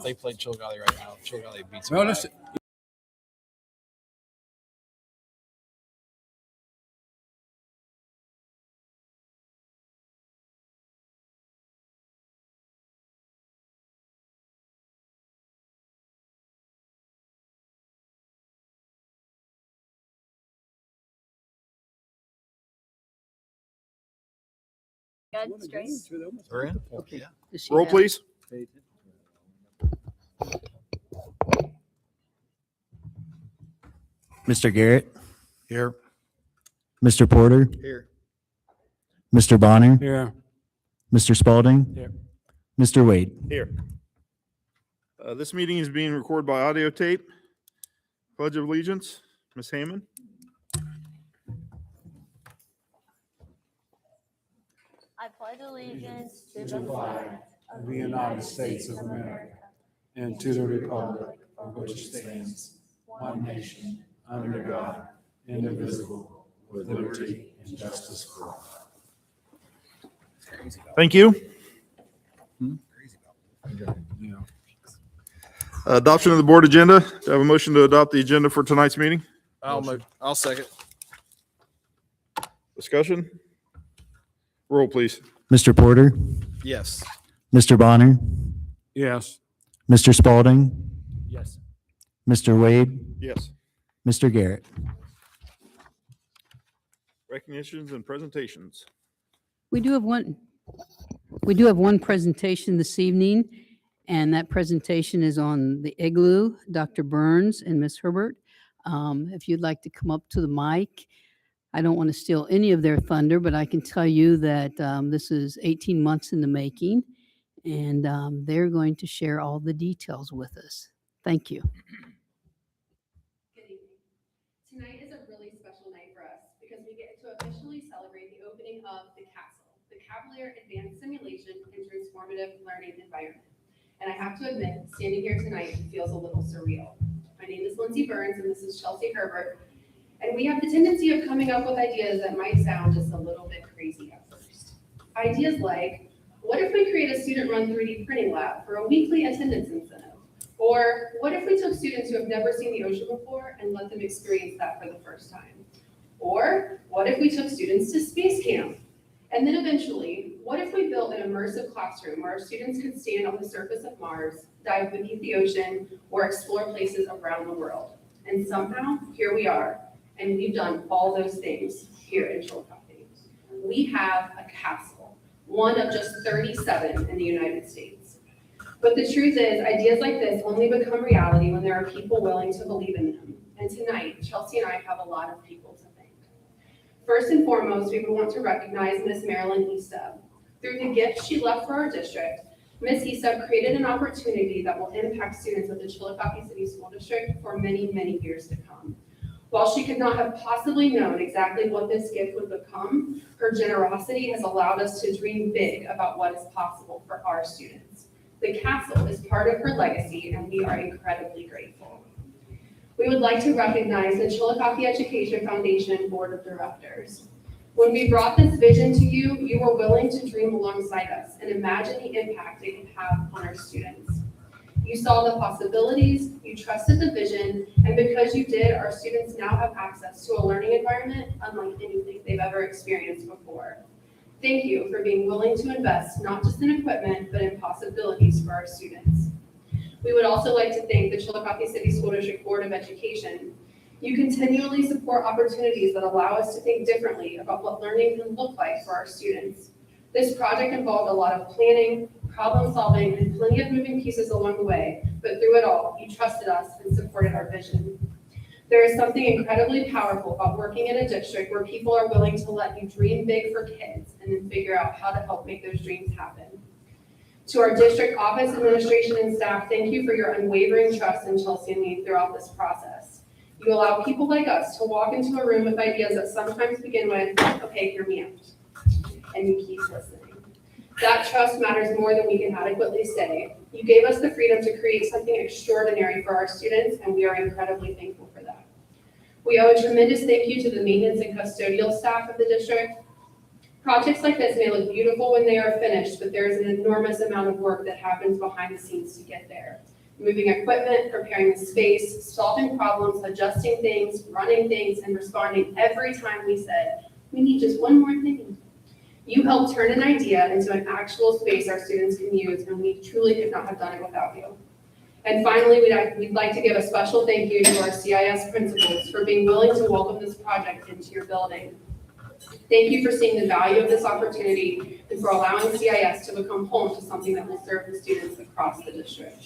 if they played Chillicothe right now, Chillicothe beats them. Well, listen, Good, straight. We're in? Okay. Yeah. Does she Roll, have- please. Mr. Garrett, Here. Mr. Porter, Here. Mr. Bonner, here. Mr. Spalding, Here. Mr. Wade. Here. This meeting is being recorded by audio tape. Pledge of Allegiance, Ms. Hammond. I pledge allegiance to the flag of the United States of America and to the republic for which it stands, one nation, under God, indivisible, with liberty and justice for all. Thank you. Yeah. Adoption of the board agenda. Do I have a motion to adopt the agenda for tonight's meeting? I'll second. Discussion? Roll, please. Mr. Porter, Yes. Mr. Bonner, Yes. Mr. Spalding, Yes. Mr. Wade, Yes. Mr. Garrett. Recognitions and presentations. We do have one presentation this evening, and that presentation is on the Igloo, Dr. Burns and Ms. Herbert. If you'd like to come up to the mic, I don't want to steal any of their thunder, but I can tell you that this is 18 months in the making, and they're going to share all the details with us. Thank you. Good evening. Tonight is a really special night for us because we get to officially celebrate the opening of the Castle, the Cavalier Advanced Simulation and Transformative Learning Environment. And I have to admit, standing here tonight feels a little surreal. My name is Lindsay Burns and this is Chelsea Herbert. And we have the tendency of coming up with ideas that might sound just a little bit crazy at first. Ideas like, what if we create a student-run 3D printing lab for a weekly attendance incentive? Or what if we took students who have never seen the ocean before and let them experience that for the first time? Or what if we took students to space camp? And then eventually, what if we built an immersive classroom where our students could stand on the surface of Mars, dive beneath the ocean, or explore places around the world? And somehow, here we are, and we've done all those things here in Chillicothe. We have a castle, one of just 37 in the United States. But the truth is, ideas like this only become reality when there are people willing to believe in them. And tonight, Chelsea and I have a lot of people to thank. First and foremost, we want to recognize Miss Marilyn Esteb. Through the gift she left for our district, Ms. Esteb created an opportunity that will impact students of the Chillicothe City School District for many, many years to come. While she could not have possibly known exactly what this gift would become, her generosity has allowed us to dream big about what is possible for our students. The castle is part of her legacy, and we are incredibly grateful. We would like to recognize the Chillicothe Education Foundation Board of Directors. When we brought this vision to you, you were willing to dream alongside us and imagine the impact it could have on our students. You saw the possibilities, you trusted the vision, and because you did, our students now have access to a learning environment unlike anything they've ever experienced before. Thank you for being willing to invest not just in equipment, but in possibilities for our students. We would also like to thank the Chillicothe City School District Board of Education. You continually support opportunities that allow us to think differently about what learning can look like for our students. This project involved a lot of planning, problem solving, and plenty of moving pieces along the way, but through it all, you trusted us and supported our vision. There is something incredibly powerful about working in a district where people are willing to let you dream big for kids and then figure out how to help make those dreams happen. To our district office administration and staff, thank you for your unwavering trust in Chelsea and me throughout this process. You allow people like us to walk into a room with ideas that sometimes begin with, okay, hear me out, and you keep listening. That trust matters more than we can adequately say. You gave us the freedom to create something extraordinary for our students, and we are incredibly thankful for that. We owe a tremendous thank you to the maintenance and custodial staff of the district. Projects like this may look beautiful when they are finished, but there is an enormous amount of work that happens behind the scenes to get there. moving equipment, preparing the space, solving problems, adjusting things, running things, and responding every time we said, we need just one more thing. You helped turn an idea into an actual space our students can use, and we truly could not have done it without you. And finally, we'd like to give a special thank you to our CIS principals for being willing to welcome this project into your building. Thank you for seeing the value of this opportunity and for allowing CIS to become home to something that will serve the students across the district.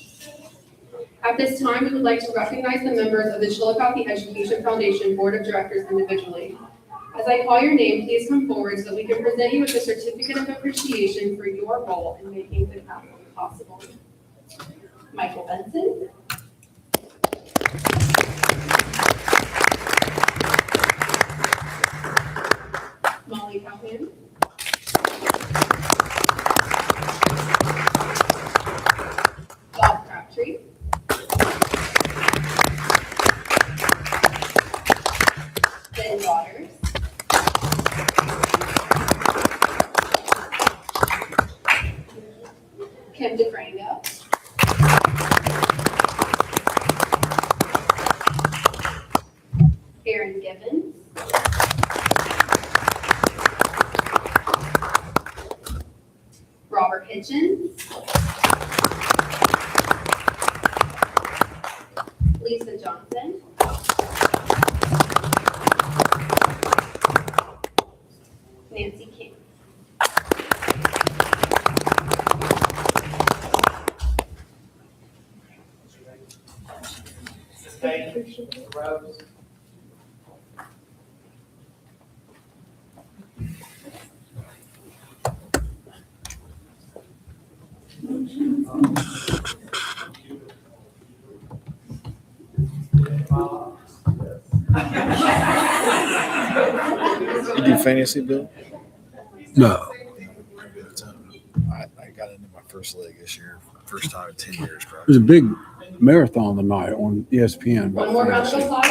At this time, we would like to recognize the members of the Chillicothe Education Foundation Board of Directors individually. As I call your name, please come forward so that we can present you with a certificate of appreciation for your role in making the capital possible. Michael Benson. Molly Calhoun. Bob Crabtree. Ben Waters. Kim DeFranco. Aaron Gibbons. Robert Hitchens. Lisa Johnson. Nancy King. You do fantasy, Bill? No. I got into my first league this year, first time in 10 years, bro. There's a big marathon tonight on ESPN. One more round of applause.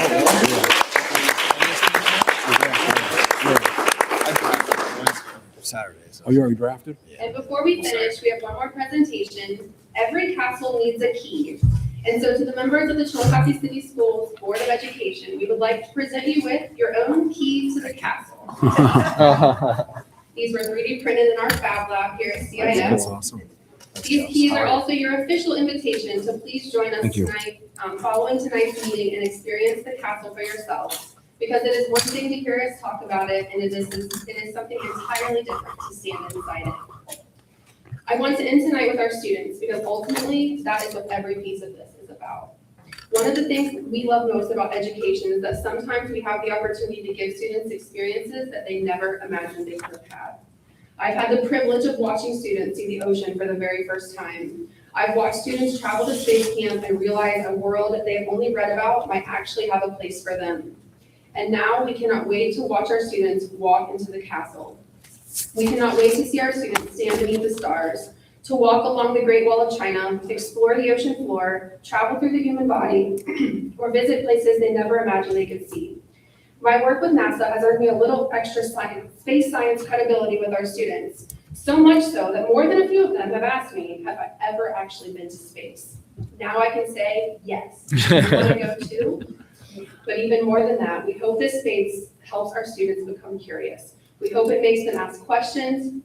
Saturday. So. Oh, you already drafted? And before we finish, we have one more presentation. Every castle needs a key. And so to the members of the Chillicothe City Schools Board of Education, we would like to present you with your own key to the castle. These were 3D printed in our Fab Lab here at That's CIS. awesome. These keys are also your official invitation, so please join us Thank you. tonight, following tonight's meeting, and experience the castle for yourselves. Because it is one thing to hear us talk about it, and it is something entirely different to stand inside it. I want to end tonight with our students, because ultimately, that is what every piece of this is about. One of the things we love most about education is that sometimes we have the opportunity to give students experiences that they never imagined they could have had. I've had the privilege of watching students see the ocean for the very first time. I've watched students travel to space camp and realize a world that they've only read about might actually have a place for them. And now we cannot wait to watch our students walk into the castle. We cannot wait to see our students stand beneath the stars, to walk along the Great Wall of China, explore the ocean floor, travel through the human body, or visit places they never imagined they could see. My work with NASA has earned me a little extra space science credibility with our students. So much so that more than a few of them have asked me, have I ever actually been to space? Now I can say, yes, I want to go too. But even more than that, we hope this space helps our students become curious. We hope it makes them ask questions.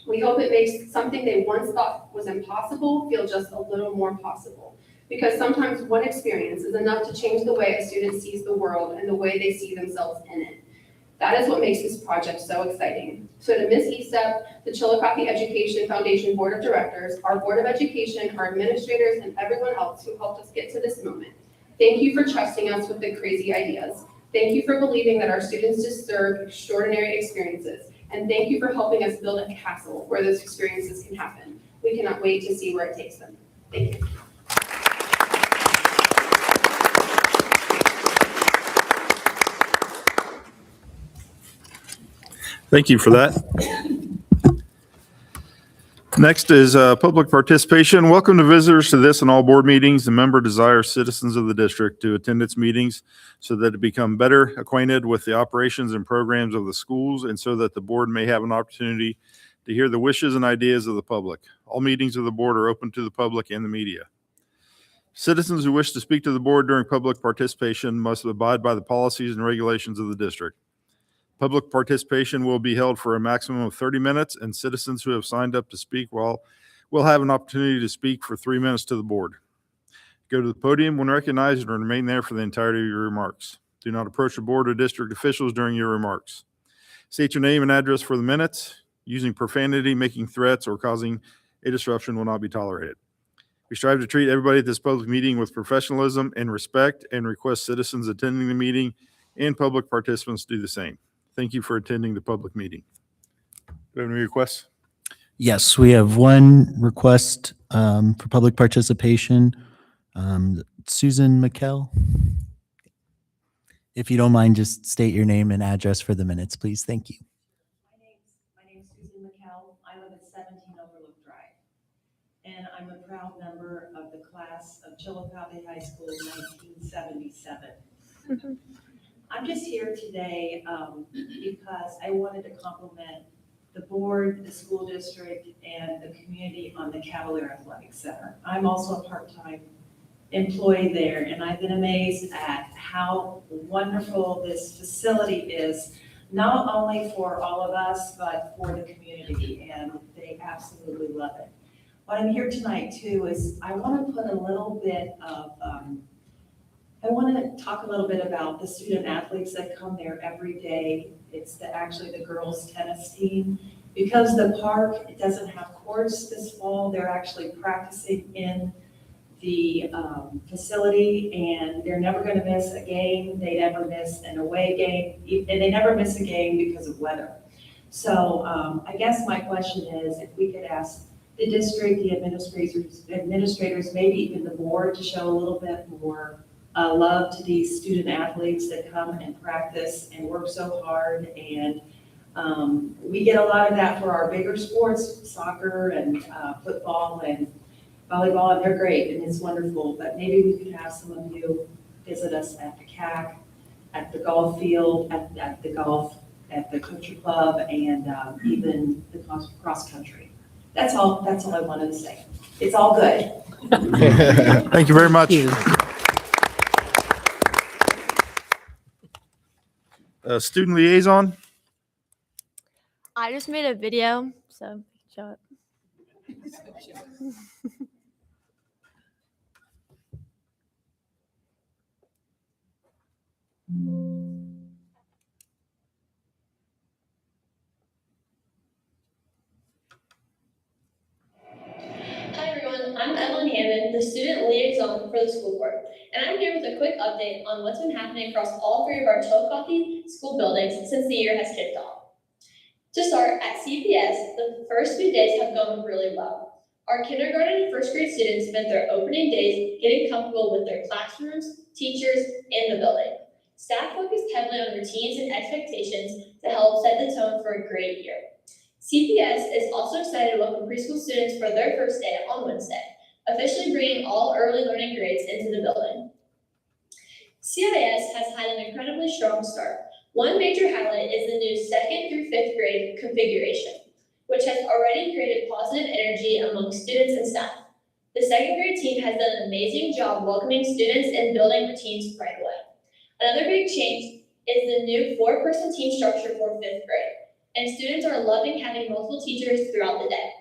We hope it makes something they once thought was impossible feel just a little more possible. Because sometimes one experience is enough to change the way a student sees the world and the way they see themselves in it. That is what makes this project so exciting. So to Ms. Estep, the Chillicothe Education Foundation Board of Directors, our Board of Education, our administrators, and everyone else who helped us get to this moment, thank you for trusting us with the crazy ideas. Thank you for believing that our students deserve extraordinary experiences. And thank you for helping us build a castle where those experiences can happen. We cannot wait to see where it takes them. Thank you. Thank you for that. Next is public participation. Welcome to visitors to this and all board meetings. The member desires citizens of the district to attend its meetings so that to become better acquainted with the operations and programs of the schools and so that the board may have an opportunity to hear the wishes and ideas of the public. All meetings of the board are open to the public and the media. Citizens who wish to speak to the board during public participation must abide by the policies and regulations of the district. Public participation will be held for a maximum of 30 minutes, and citizens who have signed up to speak will have an opportunity to speak for 3 minutes to the board. Go to the podium when recognized and remain there for the entirety of your remarks. Do not approach the board or district officials during your remarks. State your name and address for the minutes. Using profanity, making threats, or causing a disruption will not be tolerated. We strive to treat everybody at this public meeting with professionalism and respect, and request citizens attending the meeting and public participants do the same. Thank you for attending the public meeting. Do we have any requests? Yes, we have one request for public participation. Susan McKell. If you don't mind, just state your name and address for the minutes, please. Thank you. My name's Susan McKell. I live at 17 Overlook Drive. And I'm a proud member of the class of Chillicothe High School in 1977. I'm just here today because I wanted to compliment the board, the school district, and the community on the Cavalier Athletic Center. I'm also a part-time employee there, and I've been amazed at how wonderful this facility is, not only for all of us, but for the community, and they absolutely love it. What I'm here tonight too is I want to put a little bit of, I want to talk a little bit about the student athletes that come there every day. It's actually the girls tennis team. Because the park, it doesn't have courts this fall, they're actually practicing in the facility, and they're never going to miss a game. They never miss an away game, and they never miss a game because of weather. So I guess my question is, if we could ask the district, the administrators, maybe even the board, to show a little bit more love to these student athletes that come and practice and work so hard. And we get a lot of that for our bigger sports, soccer and football and volleyball, and they're great and it's wonderful. But maybe we could have some of you visit us at the CAC, at the golf field, at the golf, at the country club, and even the cross country. That's all I wanted to say. It's all good. Thank you very much. Student liaison. I just made a video, so show it. Hi everyone, I'm Evelyn Hammond, the student liaison for the school board, and I'm here with a quick update on what's been happening across all three of our Chillicothe school buildings since the year has kicked off. To start, at CPS, the first few days have gone really well. Our kindergarten and first grade students spent their opening days getting comfortable with their classrooms, teachers, and the building. Staff focused heavily on routines and expectations to help set the tone for a great year. CPS is also excited to welcome preschool students for their first day on Wednesday, officially bringing all early learning grades into the building. CIS has had an incredibly strong start. One major highlight is the new 2nd through 5th grade configuration, which has already created positive energy among students and staff. The 2nd grade team has done an amazing job welcoming students and building routines right away. Another big change is the new 4-person team structure for 5th grade, and students are loving having multiple teachers throughout the day.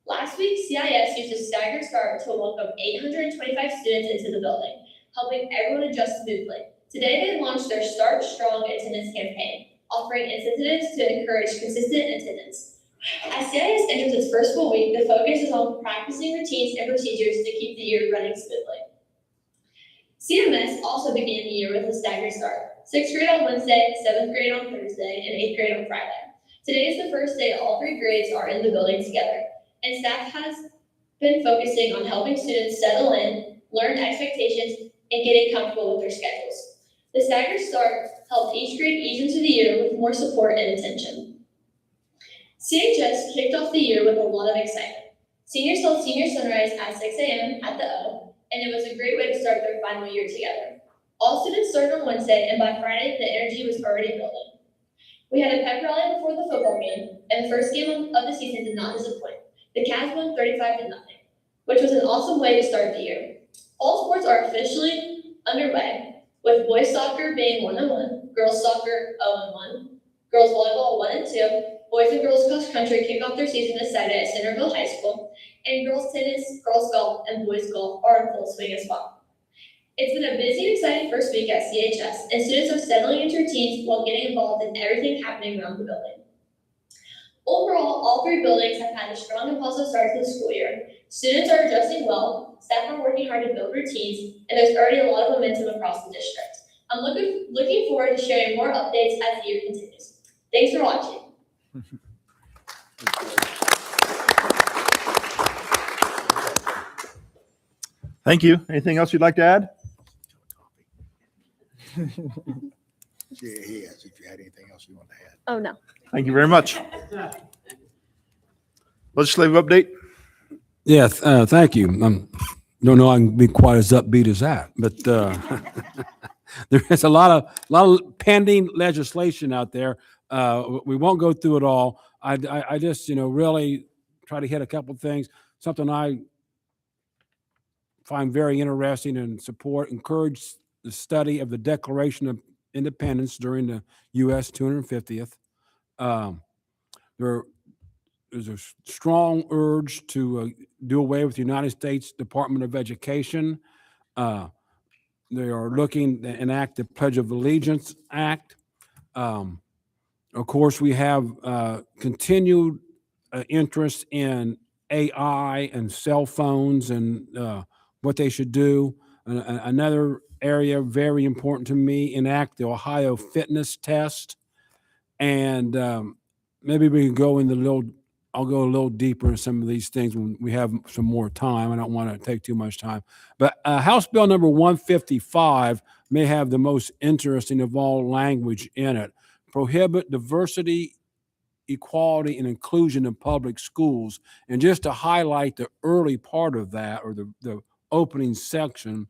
Last week, CIS used a staggered start to welcome 825 students into the building, helping everyone adjust smoothly. Today, they launched their Start Strong attendance campaign, offering incentives to encourage consistent attendance. As CIS enters its first full week, the focus is on practicing routines and procedures to keep the year running smoothly. CMS also began the year with a staggered start. 6th grade on Wednesday, 7th grade on Thursday, and 8th grade on Friday. Today is the first day all 3 grades are in the building together, and staff has been focusing on helping students settle in, learn expectations, and getting comfortable with their schedules. The staggered start helped each grade ease into the year with more support and attention. CHS kicked off the year with a lot of excitement. Seniors held senior sunrise at 6 a.m. at the O, and it was a great way to start their final year together. All students started on Wednesday, and by Friday, the energy was already building. We had a pep rally before the football game, and the first game of the season did not disappoint. The Cavs won 35-0, which was an awesome way to start the year. All sports sports are officially underway, with boys soccer being 1-1, girls soccer 0-1, girls volleyball 1-2, boys and girls cross country kick off their season this Saturday at Centerville High School, and girls tennis, girls golf, and boys golf are in full swing as well. It's been a busy and exciting first week at CHS, and students are settling into routines while getting involved in everything happening around the building. Overall, all 3 buildings have had a strong and positive start to the school year. Students are adjusting well, staff are working hard to build routines, and there's already a lot of momentum across the district. I'm looking forward to sharing more updates as the year continues. Thanks for watching. Thank you. Anything else you'd like to add? Yeah, he asked if you had anything else you wanted to add. Oh, no. Thank you very much. Legislative update? Yeah, thank you. Don't know I can be quite as upbeat as that, but there is a lot of pending legislation out there. We won't go through it all. I just, really try to hit a couple of things. Something I find very interesting and encourage the study of the Declaration of Independence during the U.S. 250th. There's a strong urge to do away with the United States Department of Education. They are looking to enact the Pledge of Allegiance Act. Of course, we have continued interest in AI and cell phones and what they should do. Another area very important to me, enact the Ohio Fitness Test. And maybe we can go into I'll go a little deeper in some of these things when we have some more time. I don't want to take too much time. But House Bill number 155 may have the most interesting of all language in it. Prohibit diversity, equality, and inclusion in public schools. And just to highlight the early part of that, or the opening section,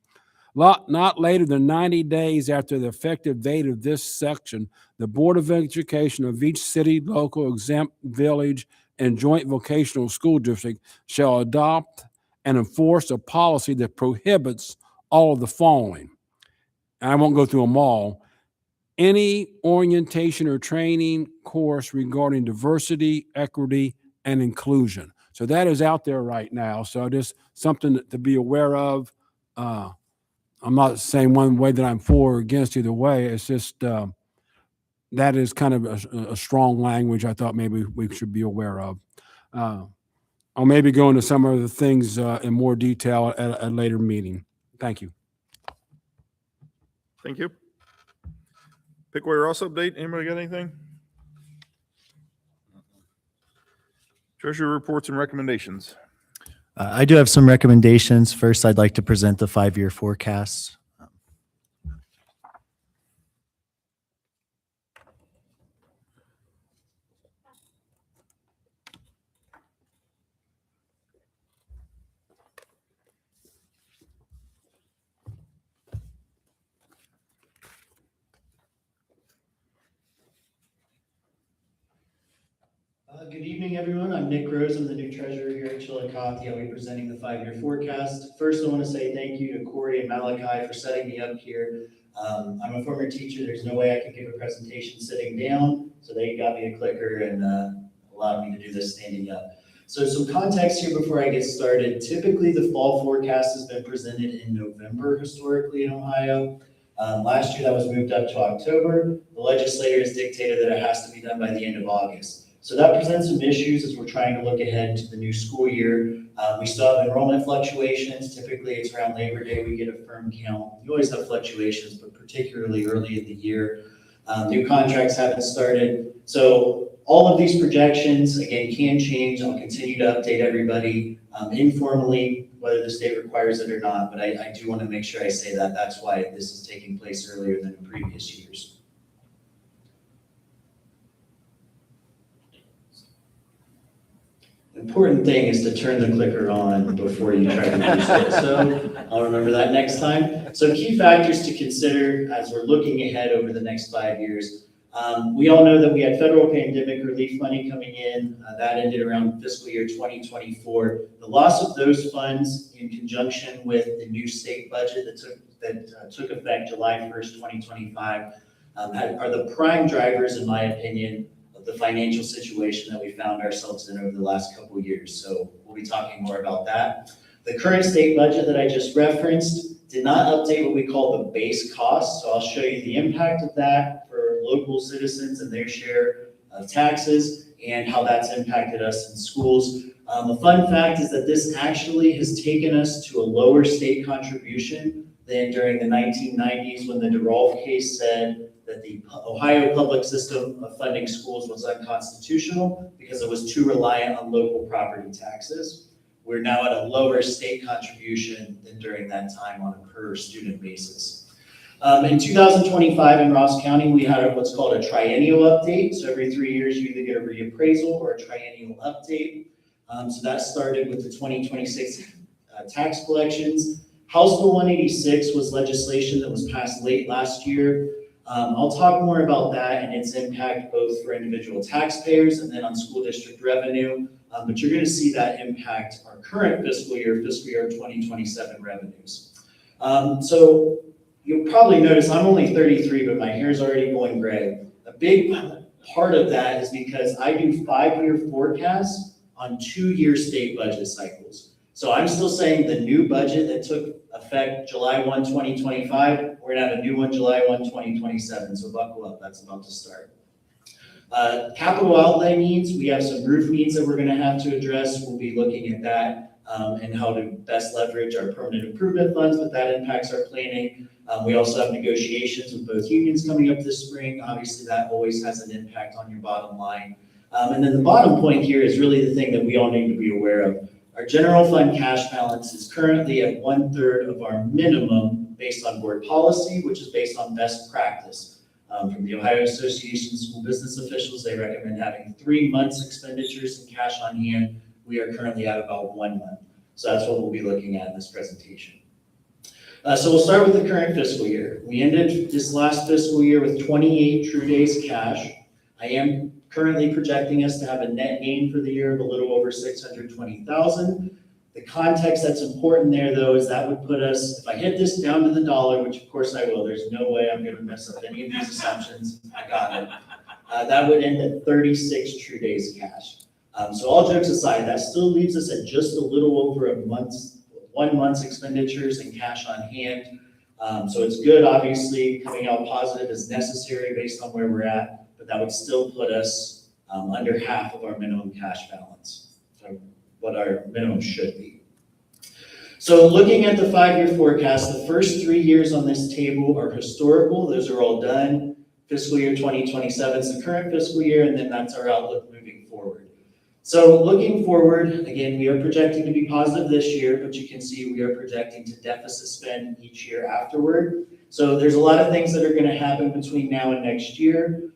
not later than 90 days after the effective date of this section, the Board of Education of each city, local, exempt village, and joint vocational school district shall adopt and enforce a policy that prohibits all of the following. And I won't go through them all. Any orientation or training course regarding diversity, equity, and inclusion. So that is out there right now. So just something to be aware of. I'm not saying one way that I'm for or against either way. It's just that is kind of a strong language I thought maybe we should be aware of. I'll maybe go into some of the things in more detail at a later meeting. Thank you. Thank you. Pickwater Ross update. Anybody got anything? Treasury reports and recommendations. I do have some recommendations. First, I'd like to present the 5-year forecast. Good evening, everyone. I'm Nick Rose. I'm the new treasurer here at Chillicothe. I'll be presenting the 5-year forecast. First, I want to say thank you to Corey and Malachi for setting me up here. I'm a former teacher. There's no way I could give a presentation sitting down, so they got me a clicker and allowed me to do this standing up. So some context here before I get started. Typically, the fall forecast has been presented in November historically in Ohio. Last year, that was moved up to October. The legislators dictated that it has to be done by the end of August. So that presents some issues as we're trying to look ahead to the new school year. We still have enrollment fluctuations. Typically, it's around Labor Day we get a firm count. You always have fluctuations, but particularly early in the year. New contracts haven't started. So all of these projections, again, can change. I'll continue to update everybody informally, whether the state requires it or not. But I do want to make sure I say that that's why this is taking place earlier than in previous years. Important thing is to turn the clicker on before you try to use it. So I'll remember that next time. So key factors to consider as we're looking ahead over the next 5 years. We all know that we had federal pandemic relief money coming in. That ended around fiscal year 2024. The loss of those funds in conjunction with the new state budget that took effect July 1st, 2025, are the prime drivers, in my opinion, of the financial situation that we found ourselves in over the last couple of years. So we'll be talking more about that. The current state budget that I just referenced did not update what we call the base cost. So I'll show you the impact of that for local citizens and their share of taxes and how that's impacted us in schools. A fun fact is that this actually has taken us to a lower state contribution than during the 1990s when the DeRolf case said that the Ohio public system of funding schools was unconstitutional because it was too reliant on local property taxes. We're now at a lower state contribution than during that time on a per student basis. In 2025 in Ross County, we had what's called a triennial update. So every 3 years, you either get a reappraisal or a triennial update. So that started with the 2026 tax collections. House Bill 186 was legislation that was passed late last year. I'll talk more about that and its impact both for individual taxpayers and then on school district revenue. But you're going to see that impact our current fiscal year 2027 revenues. So you'll probably notice I'm only 33, but my hair's already going gray. A big part of that is because I do 5-year forecasts on 2-year state budget cycles. So I'm still saying the new budget that took effect July 1, 2025, we're gonna have a new one July 1, 2027. So buckle up, that's about to start. Capital outlay needs, we have some roof needs that we're gonna have to address. We'll be looking at that and how to best leverage our permanent improvement funds, but that impacts our planning. We also have negotiations with both unions coming up this spring. Obviously, that always has an impact on your bottom line. And then the bottom point here is really the thing that we all need to be aware of. Our general fund cash balance is currently at 1/3 of our minimum based on board policy, which is based on best practice. From the Ohio Association of School Business Officials, they recommend having 3 months expenditures in cash on hand. We are currently at about 1 month. So that's what we'll be looking at in this presentation. So we'll start with the current fiscal year. We ended this last fiscal year with 28 true days cash. I am currently projecting us to have a net gain for the year of a little over 620,000. The context that's important there, though, is that would put us, if I hit this down to the dollar, which of course I will, there's no way I'm going to mess up any of these assumptions. I got it. That would end at 36 true days cash. So all jokes aside, that still leaves us at just a little over 1 month's expenditures and cash on hand. So it's good, obviously, coming out positive is necessary based on where we're at, but that would still put us under half of our minimum cash balance, so what our minimum should be. So looking at the 5-year forecast, the first 3 years on this table are historical. Those are all done. Fiscal year 2027 is the current fiscal year, and then that's our outlook moving forward. So looking forward, again, we are projecting to be positive this year, but you can see we are projecting to deficit spend each year afterward. So there's a lot of things that are going to happen between now and next year.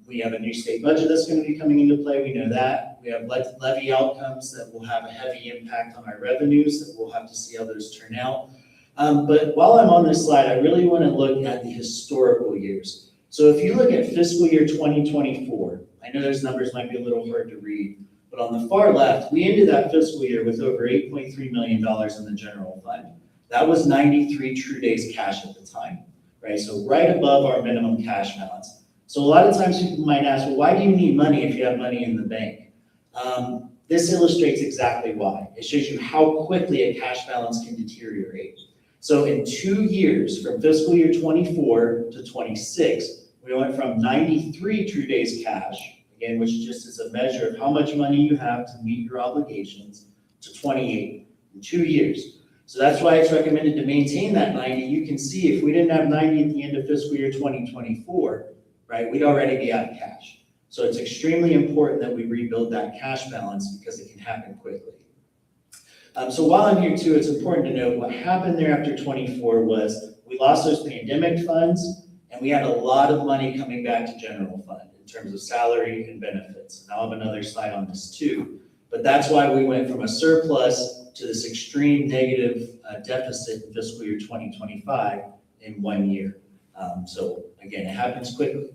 We have a new state budget that's going to be coming into play. We know that. We have levy outcomes that will have a heavy impact on our revenues that we'll have to see how those turn out. But while I'm on this slide, I really want to look at the historical years. So if you look at fiscal year 2024, I know those numbers might be a little hard to read, but on the far left, we ended that fiscal year with over $8.3 million in the general fund. That was 93 true days cash at the time, right? So right above our minimum cash balance. So a lot of times people might ask, well, why do you need money if you have money in the bank? This illustrates exactly why. It shows you how quickly a cash balance can deteriorate. So in 2 years, from fiscal year 24 to 26, we went from 93 true days cash, again, which just is a measure of how much money you have to meet your obligations, to 28 in 2 years. So that's why it's recommended to maintain that 90. You can see if we didn't have 90 at the end of fiscal year 2024, right, we'd already be out of cash. So it's extremely important that we rebuild that cash balance because it can happen quickly. So while I'm here too, it's important to note what happened there after 24 was we lost those pandemic funds and we had a lot of money coming back to general fund in terms of salary and benefits. And I'll have another slide on this too. But that's why we went from a surplus to this extreme negative deficit in fiscal year 2025 in 1 year. So again, it happens quickly.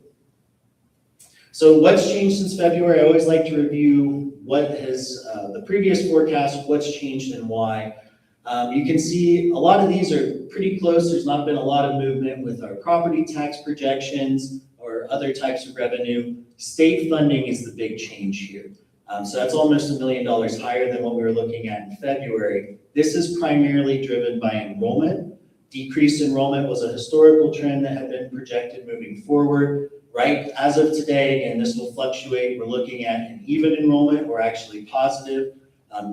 So what's changed since February? I always like to review what has, the previous forecast, what's changed and why. You can see a lot of these are pretty close. There's not been a lot of movement with our property tax projections or other types of revenue. State funding is the big change here. So that's almost $1 million higher than what we were looking at in February. This is primarily driven by enrollment. Decreased enrollment was a historical trend that had been projected moving forward. Right, as of today, and this will fluctuate, we're looking at an even enrollment or actually positive.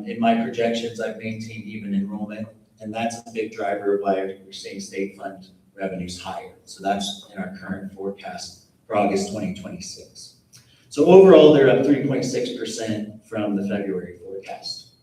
In my projections, I've maintained even enrollment, and that's a big driver of why we're seeing state fund revenues higher. So that's in our current forecast for August 2026. So overall, they're up 3.6% from the February forecast.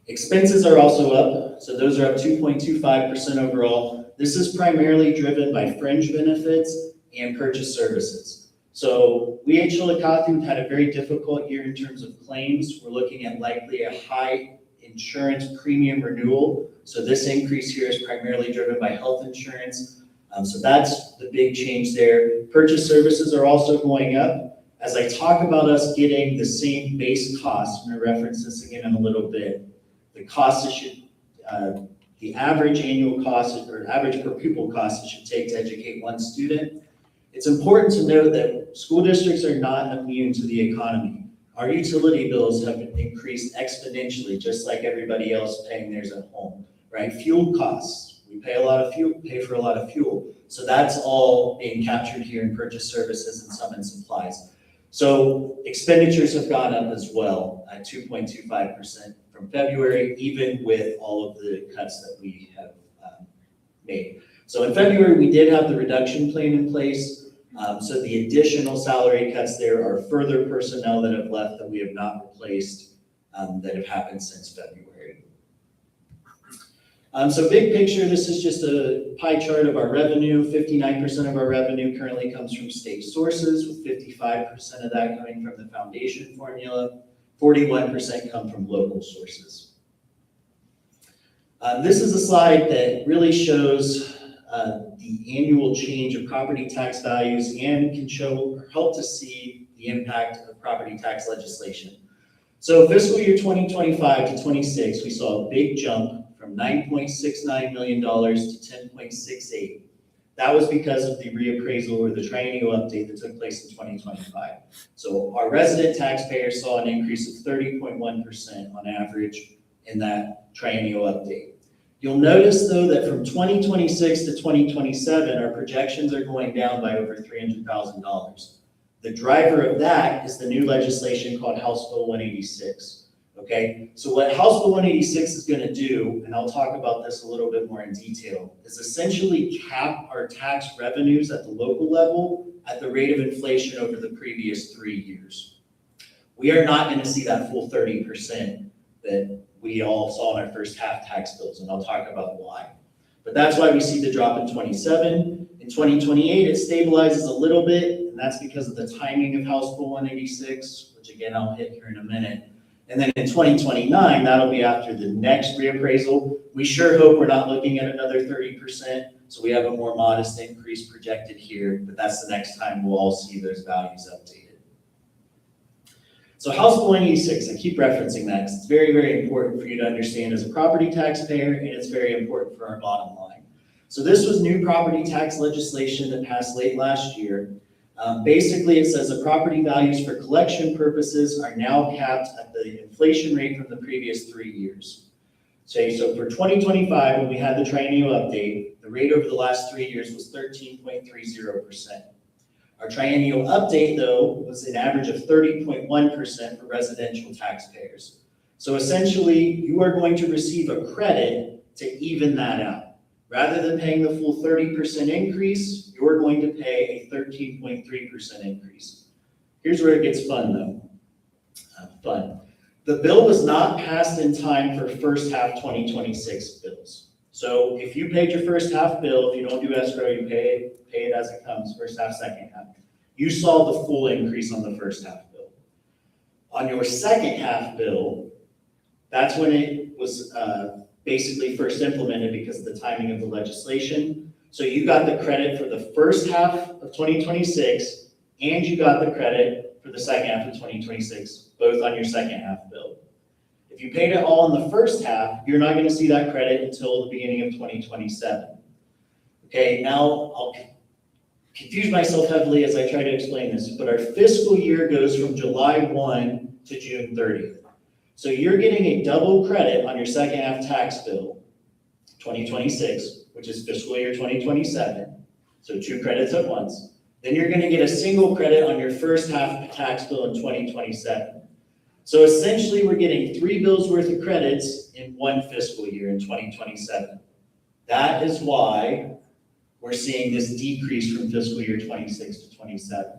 Expenses are also up, so those are up 2.25% overall. This is primarily driven by fringe benefits and purchase services. So we at Chillicothe had a very difficult year in terms of claims. We're looking at likely a high insurance premium renewal. So this increase here is primarily driven by health insurance. So that's the big change there. Purchase services are also going up. As I talk about us getting the same base cost, I'm going to reference this again in a little bit. The cost it should, the average annual cost or average per pupil cost it should take to educate one student. It's important to note that school districts are not immune to the economy. Our utility bills have increased exponentially, just like everybody else paying theirs at home, right? Fuel costs, we pay for a lot of fuel. So that's all being captured here in purchase services and some in supplies. So expenditures have gone up as well at 2.25% from February, even with all of the cuts that we have made. So in February, we did have the reduction plan in place. So the additional salary cuts there are further personnel that have left that we have not replaced that have happened since February. So big picture, this is just a pie chart of our revenue. 59% of our revenue currently comes from state sources, with 55% of that coming from the foundation formula. 41% come from local sources. This is a slide that really shows the annual change of property tax values and can show or help to see the impact of property tax legislation. So fiscal year 2025 to 26, we saw a big jump from $9.69 million to $10.68. That was because of the reappraisal or the triennial update that took place in 2025. So our resident taxpayers saw an increase of 30.1% on average in that triennial update. You'll notice though that from 2026 to 2027, our projections are going down by over $300,000. The driver of that is the new legislation called House Bill 186. Okay, so what House Bill 186 is going to do, and I'll talk about this a little bit more in detail, is essentially cap our tax revenues at the local level at the rate of inflation over the previous 3 years. We are not going to see that full 30% that we all saw in our first half tax bills, and I'll talk about why. But that's why we see the drop in 27. In 2028, it stabilizes a little bit, and that's because of the timing of House Bill 186, which again, I'll hit here in a minute. And then in 2029, that'll be after the next reappraisal. We sure hope we're not looking at another 30%, so we have a more modest increase projected here, but that's the next time we'll all see those values updated. So House Bill 186, I keep referencing that because it's very, very important for you to understand as a property taxpayer, and it's very important for our bottom line. So this was new property tax legislation that passed late last year. Basically, it says the property values for collection purposes are now capped at the inflation rate from the previous 3 years. So for 2025, when we had the triennial update, the rate over the last 3 years was 13.30%. Our triennial update, though, was an average of 30.1% for residential taxpayers. So essentially, you are going to receive a credit to even that out. Rather than paying the full 30% increase, you're going to pay a 13.3% increase. Here's where it gets fun, though. The bill was not passed in time for first half 2026 bills. So if you paid your first half bill, if you don't do escrow, you pay it as it comes, first half, second half. You saw the full increase on the first half bill. On your second half bill, that's when it was basically first implemented because of the timing of the legislation. So you got the credit for the first half of 2026 and you got the credit for the second half of 2026, both on your second half bill. If you paid it all in the first half, you're not going to see that credit until the beginning of 2027. Okay, now I'll confuse myself heavily as I try to explain this, but our fiscal year goes from July 1 to June 30th. So you're getting a double credit on your second half tax bill, 2026, which is fiscal year 2027. So 2 credits at once. Then you're going to get a single credit on your first half tax bill in 2027. So essentially, we're getting 3 bills worth of credits in 1 fiscal year in 2027. That is why we're seeing this decrease from fiscal year 26 to 27.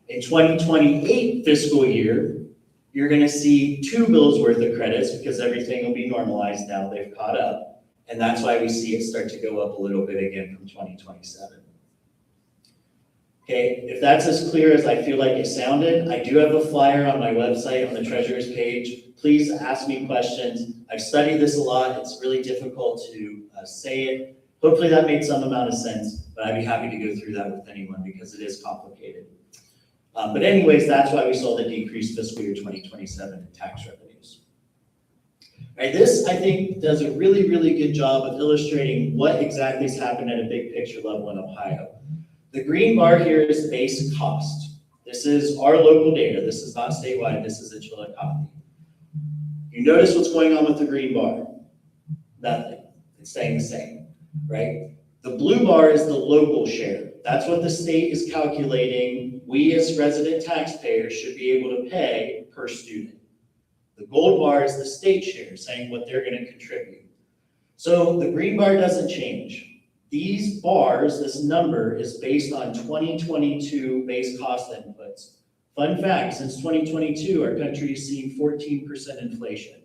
In 2028 fiscal year, you're going to see 2 bills worth of credits because everything will be normalized now. They've caught up. And that's why we see it start to go up a little bit again from 2027. Okay, if that's as clear as I feel like it sounded, I do have a flyer on my website on the treasurer's page. Please ask me questions. I've studied this a lot. It's really difficult to say it. Hopefully that made some amount of sense, but I'd be happy to go through that with anyone because it is complicated. But anyways, that's why we saw the decreased fiscal year 2027 in tax revenues. All right, this, I think, does a really, really good job of illustrating what exactly has happened at a big picture level in Ohio. The green bar here is base cost. This is our local data. This is not statewide. This is in Chillicothe. You notice what's going on with the green bar? Nothing. It's staying the same, right? The blue bar is the local share. That's what the state is calculating we as resident taxpayers should be able to pay per student. The gold bar is the state share, saying what they're going to contribute. So the green bar doesn't change. These bars, this number is based on 2022 base cost inputs. Fun fact, since 2022, our country has seen 14% inflation.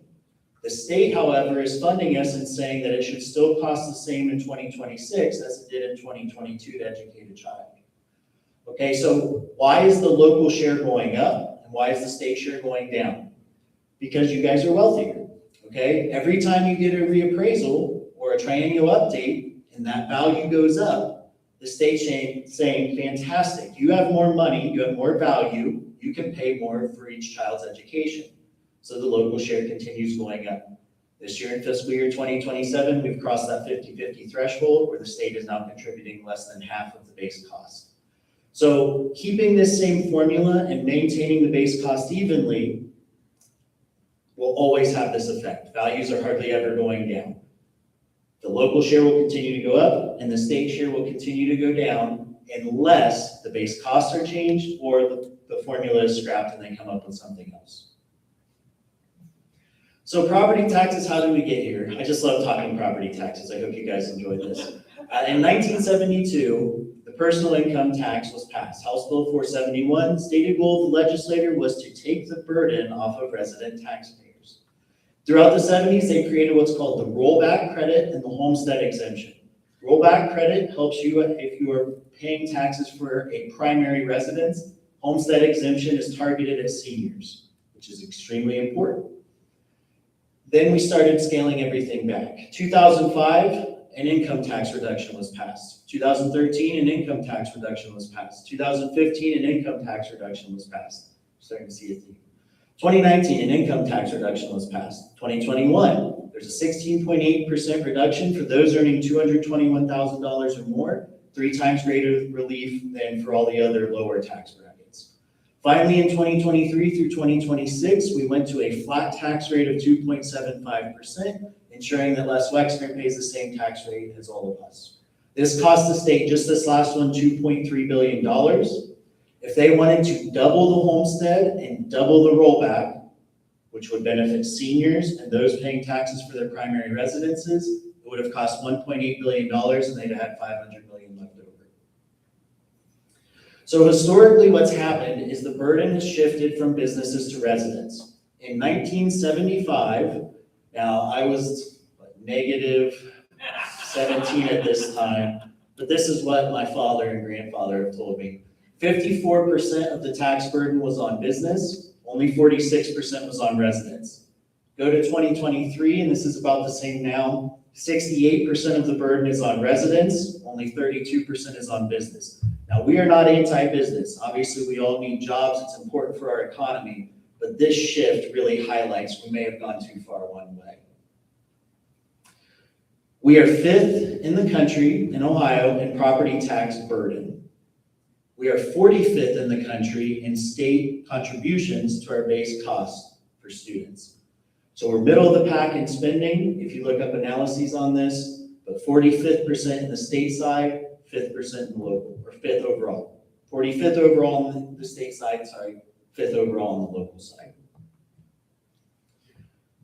The state, however, is funding us and saying that it should still cost the same in 2026 as it did in 2022 to educate a child. Okay, so why is the local share going up and why is the state share going down? Because you guys are wealthier, okay? Every time you get a reappraisal or a triennial update, and that value goes up, the state saying, fantastic, you have more money, you have more value, you can pay more for each child's education. So the local share continues going up. This year in fiscal year 2027, we've crossed that 50-50 threshold where the state is now contributing less than half of the base cost. So keeping this same formula and maintaining the base cost evenly will always have this effect. Values are hardly ever going down. The local share will continue to go up and the state share will continue to go down unless the base costs are changed or the formula is scrapped and they come up with something else. So property taxes, how did we get here? I just love talking property taxes. I hope you guys enjoyed this. In 1972, the personal income tax was passed. House Bill 471, stated goal of the legislator was to take the burden off of resident taxpayers. Throughout the 70s, they created what's called the rollback credit and the homestead exemption. Rollback credit helps you if you are paying taxes for a primary residence. Homestead exemption is targeted at seniors, which is extremely important. Then we started scaling everything back. 2005, an income tax reduction was passed. 2013, an income tax reduction was passed. 2015, an income tax reduction was passed. Starting to see a theme. 2019, an income tax reduction was passed. 2021, there's a 16.8% reduction for those earning $221,000 or more, 3 times greater relief than for all the other lower tax brackets. Finally, in 2023 through 2026, we went to a flat tax rate of 2.75%, ensuring that Les Wexner pays the same tax rate as all of us. This cost the state, just this last one, $2.3 billion. If they wanted to double the homestead and double the rollback, which would benefit seniors and those paying taxes for their primary residences, it would have cost $1.8 billion and they'd have had $500 million left over. So historically what's happened is the burden has shifted from businesses to residents. In 1975, now I was negative 17 at this time, but this is what my father and grandfather have told me. 54% of the tax burden was on business, only 46% was on residents. Go to 2023, and this is about the same now. 68% of the burden is on residents, only 32% is on business. Now, we are not anti-business. Obviously, we all need jobs. It's important for our economy, but this shift really highlights we may have gone too far one way. We are 5th in the country in Ohio in property tax burden. We are 45th in the country in state contributions to our base costs for students. So we're middle of the pack in spending, if you look up analyses on this, but 45th% in the state side, 5th% in the local, or 5th overall. 45th overall on the state side, 5th overall on the local side.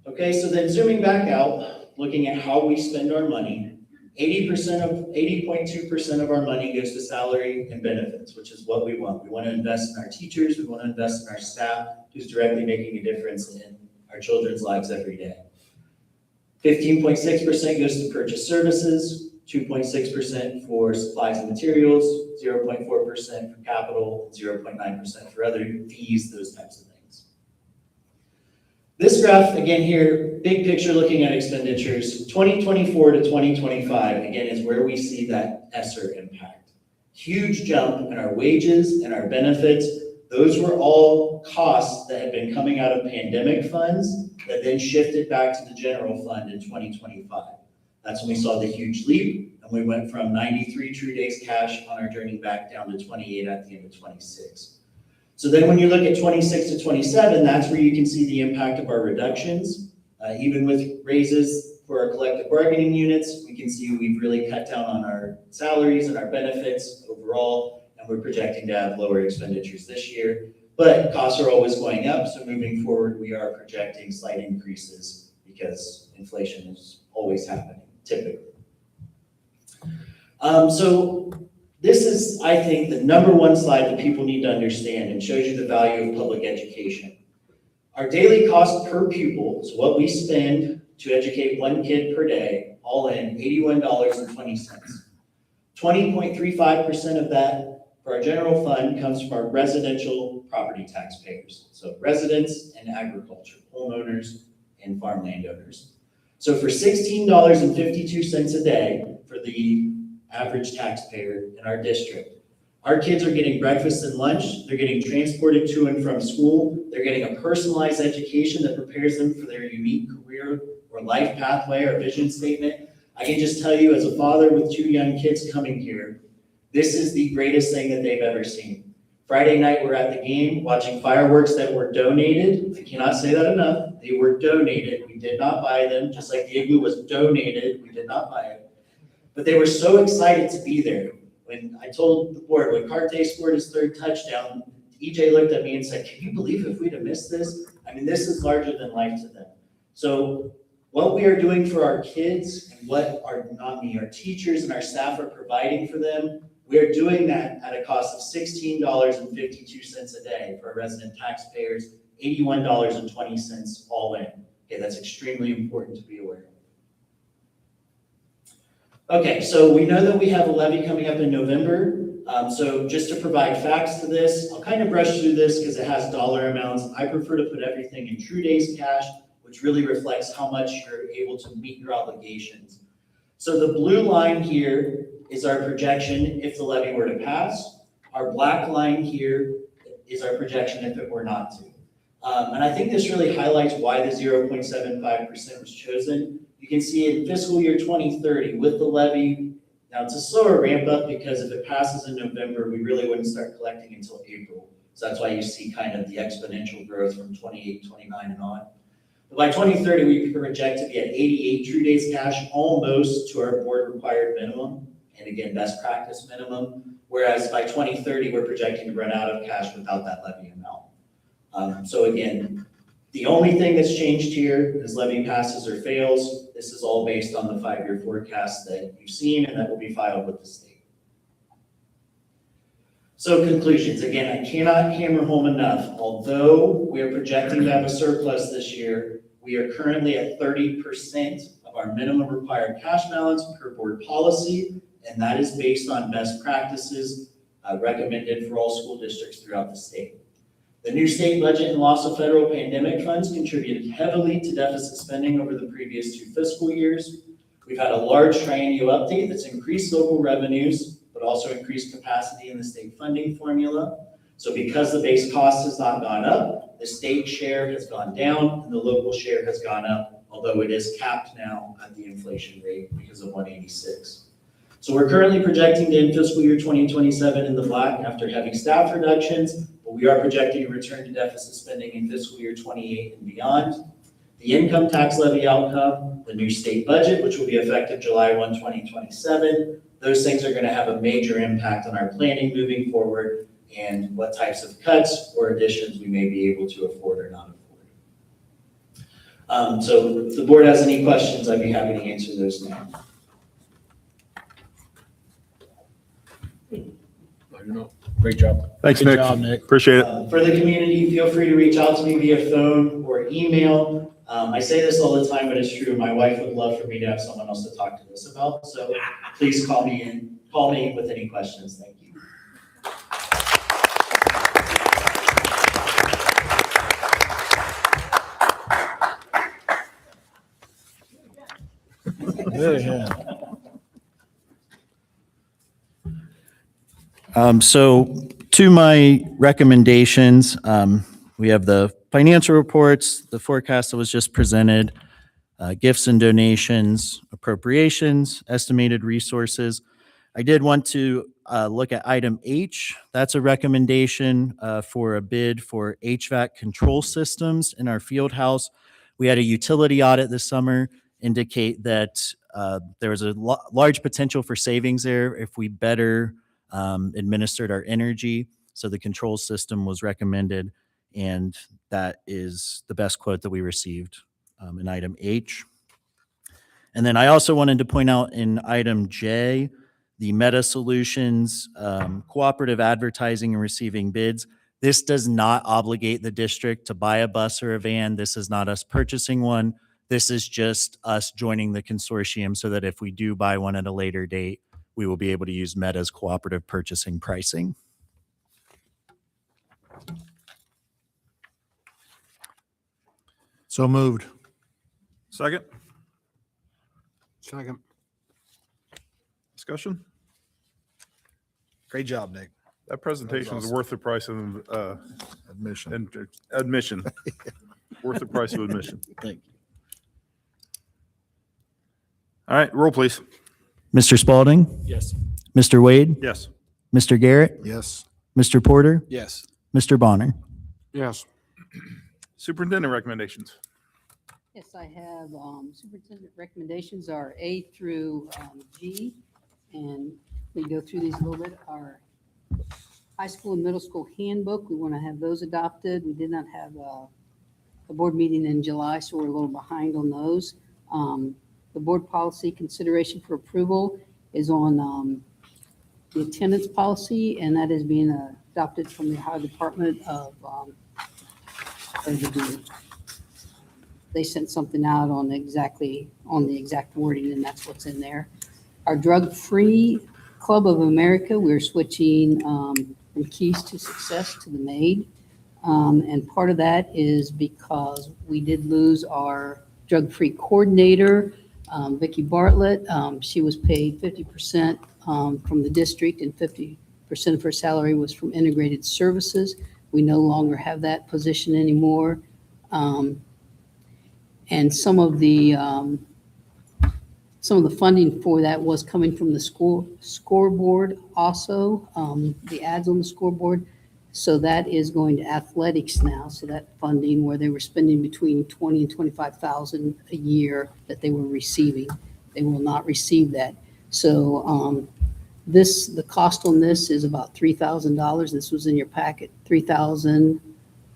Okay, so then zooming back out, looking at how we spend our money, 80.2% of our money goes to salary and benefits, which is what we want. We want to invest in our teachers, we want to invest in our staff, who's directly making a difference in our children's lives every day. 15.6% goes to purchase services, 2.6% for supplies and materials, 0.4% for capital, 0.9% for other fees, those types of things. This graph, again here, big picture looking at expenditures, 2024 to 2025, again, is where we see that ESSER impact. Huge jump in our wages and our benefits. Those were all costs that had been coming out of pandemic funds that then shifted back to the general fund in 2025. That's when we saw the huge leap, and we went from 93 true days cash on our journey back down to 28 at the end of 26. So then when you look at 26 to 27, that's where you can see the impact of our reductions. Even with raises for our collective bargaining units, we can see we've really cut down on our salaries and our benefits overall, and we're projecting to have lower expenditures this year. But costs are always going up, so moving forward, we are projecting slight increases because inflation is always happening, typically. So this is, I think, the #1 slide that people need to understand and shows you the value of public education. Our daily cost per pupil, so what we spend to educate one kid per day, all in $81.20. 20.35% of that for our general fund comes from our residential property taxpayers. So residents and agriculture, homeowners and farm landowners. So for $16.52 a day for the average taxpayer in our district, our kids are getting breakfast and lunch, they're getting transported to and from school, they're getting a personalized education that prepares them for their unique career or life pathway or vision statement. I can just tell you, as a father with 2 young kids coming here, this is the greatest thing that they've ever seen. Friday night, we're at the game watching fireworks that were donated. I cannot say that enough. They were donated. We did not buy them, just like the igloo was donated. We did not buy it. But they were so excited to be there. When I told the board, when Carte scored his 3rd touchdown, EJ looked at me and said, "Can you believe if we'd have missed this?" I mean, this is larger than life to them. So what we are doing for our kids and what our teachers and our staff are providing for them, we are doing that at a cost of $16.52 a day for our resident taxpayers, $81.20 all in. Okay, that's extremely important to be aware of. Okay, so we know that we have a levy coming up in November. So just to provide facts to this, I'll kind of brush through this because it has dollar amounts. I prefer to put everything in true days cash, which really reflects how much you're able to meet your obligations. So the blue line here is our projection if the levy were to pass. Our black line here is our projection if it were not to. And I think this really highlights why the 0.75% was chosen. You can see in fiscal year 2030 with the levy, now it's a slower ramp up because if it passes in November, we really wouldn't start collecting until April. So that's why you see kind of the exponential growth from 28, 29 and on. But by 2030, we project to be at 88 true days cash, almost to our board required minimum. And again, best practice minimum. Whereas by 2030, we're projecting to run out of cash without that levy amount. So again, the only thing that's changed here is levy passes or fails. This is all based on the 5-year forecast that you've seen and that will be filed with the state. So conclusions, again, I cannot hammer home enough. Although we are projecting to have a surplus this year, we are currently at 30% of our minimum required cash balance per board policy, and that is based on best practices recommended for all school districts throughout the state. The new state budget and loss of federal pandemic funds contributed heavily to deficit spending over the previous 2 fiscal years. We've had a large triennial update that's increased local revenues, but also increase capacity in the state funding formula. So because the base cost has not gone up, the state share has gone down and the local share has gone up, although it is capped now at the inflation rate because of 186. So we're currently projecting to end fiscal year 2027 in the black after having staff reductions, but we are projecting a return to deficit spending in fiscal year 28 and beyond. The income tax levy outcome, the new state budget, which will be effective July 1, 2027, those things are going to have a major impact on our planning moving forward and what types of cuts or additions we may be able to afford or not afford. So if the board has any questions, I'd be happy to answer those now. Great job. Thanks, Good Nick. job, Nick. Appreciate it. For the community, feel free to reach out to me via phone or email. I say this all the time, but it's true. My wife would love for me to have someone else to talk to this about. So please call me with any questions. Thank you. Yeah. So to my recommendations, we have the financial reports, the forecast that was just presented, gifts and donations, appropriations, estimated resources. I did want to look at item H. That's a recommendation for a bid for HVAC control systems in our field house. We had a utility audit this summer indicate that there was a large potential for savings there if we better administered our energy. So the control system was recommended, and that is the best quote that we received in item H. And then I also wanted to point out in item J, the Meta Solutions cooperative advertising and receiving bids. This does not obligate the district to buy a bus or a van. This is not us purchasing one. This is just us joining the consortium so that if we do buy one at a later date, we will be able to use Meta's cooperative purchasing pricing. So moved. Second, Second. discussion? Great job, Nick. That presentation is awesome. worth the price of Admission. admission. Worth the price of admission. Thank you. All right, roll, please. Mr. Spalding, Yes. Mr. Wade, Yes. Mr. Garrett, Yes. Mr. Porter, Yes. Mr. Bonner. Yes. Superintendent recommendations. Yes, I have superintendent recommendations are A through G, and we go through these a little bit. Our high school and middle school handbook, we want to have those adopted. We did not have a board meeting in July, so we're a little behind on those. The board policy consideration for approval is on the attendance policy, and that is being adopted from the Ohio Department of they sent something out on the exact wording, and that's what's in there. Our drug-free Club of America, we're switching from Keys to Success to the MAID. And part of that is because we did lose our drug-free coordinator, Vicki Bartlett. She was paid 50% from the district, and 50% of her salary was from integrated services. We no longer have that position anymore. And some of the funding for that was coming from the school scoreboard also, the ads on the scoreboard. So that is going to athletics now. So that funding where they were spending between 20 and 25,000 a year that they were receiving, they will not receive that. So the cost on this is about $3,000. This was in your packet, $3,000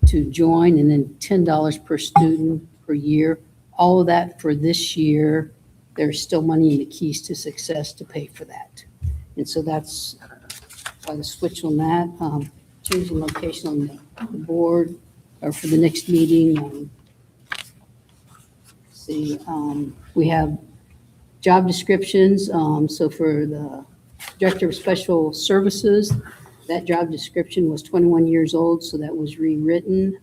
to join, and then $10 per student per year. All of that for this year. There's still money in the Keys to Success to pay for that. And so that's why the switch on that. Changing location on the board or for the next meeting. We have job descriptions. So for the Director of Special Services, that job description was 21 years old, so that was rewritten.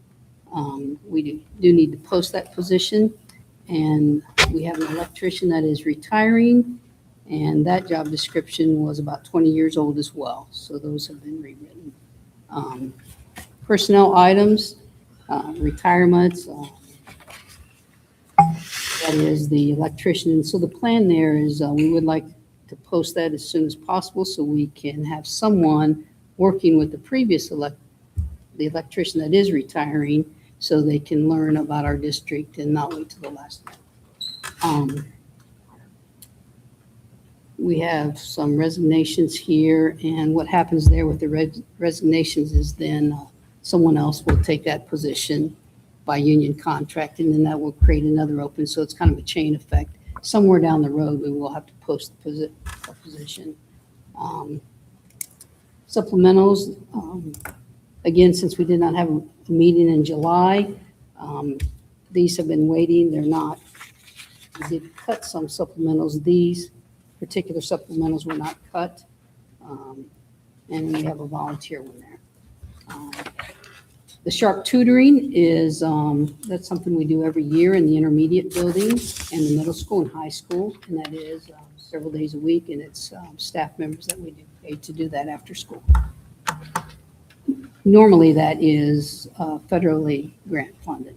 We do need to post that position. And we have an electrician that is retiring, And that job description was about 20 years old as well, so those have been rewritten. Personnel items, retirements, that is the electrician. And so the plan there is we would like to post that as soon as possible so we can have someone working with the previous the electrician that is retiring so they can learn about our district and not wait till the last minute. We have some resignations here, and what happens there with the resignations is then someone else will take that position by union contract, and then that will create another open. So it's kind of a chain effect. Somewhere down the road, we will have to post the position. Supplementals, again, since we did not have a meeting in July, these have been waiting. They're not, we did cut some supplementals. These particular supplementals were not cut. And we have a volunteer one there. The Sharp tutoring is, that's something we do every year in the intermediate buildings and the middle school and high school. And that is several days a week, and it's staff members that we do pay to do that after school. Normally, that is federally grant funded.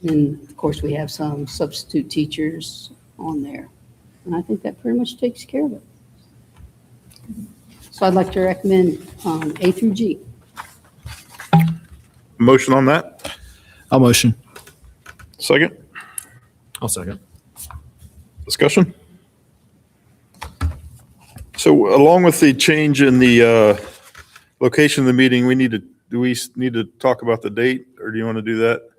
And of course, we have some substitute teachers on there. And I think that pretty much takes care of it. So I'd like to recommend A through G. Motion on that? I'll motion. Second? I'll second. Discussion? So along with the change in the location of the meeting, do we need to talk about the date, or do you want to do that?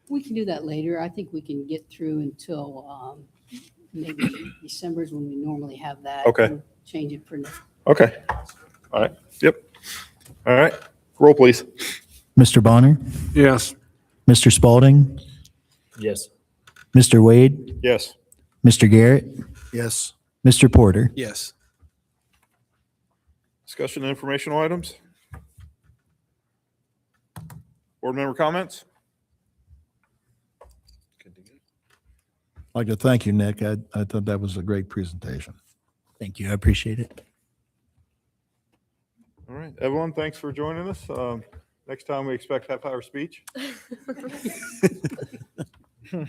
We can do that later. I think we can get through until maybe December is when we normally have that. Okay. and Change it for now. Okay. All right. Yep. All right. Roll, please. Mr. Bonner, Yes. Mr. Spalding, Yes. Mr. Wade, Yes. Mr. Garrett, Yes. Mr. Porter. Yes. Discussion and informational items? Board member comments? I'd like to thank you, Nick. I thought that was a great presentation. Thank you. I appreciate it. All right. Evelyn, thanks for joining us. Next time we expect half-hour speech. All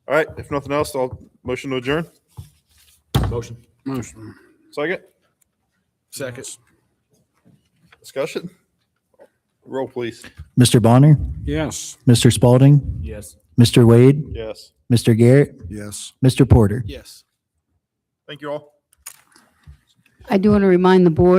right. If nothing else, I'll motion to adjourn. Motion. Motion. Second? Second. Discussion? Roll, please. Mr. Bonner, Yes. Mr. Spalding, Yes. Mr. Wade, Yes. Mr. Garrett, Yes. Mr. Porter. Yes. Thank you all. I do want to remind the board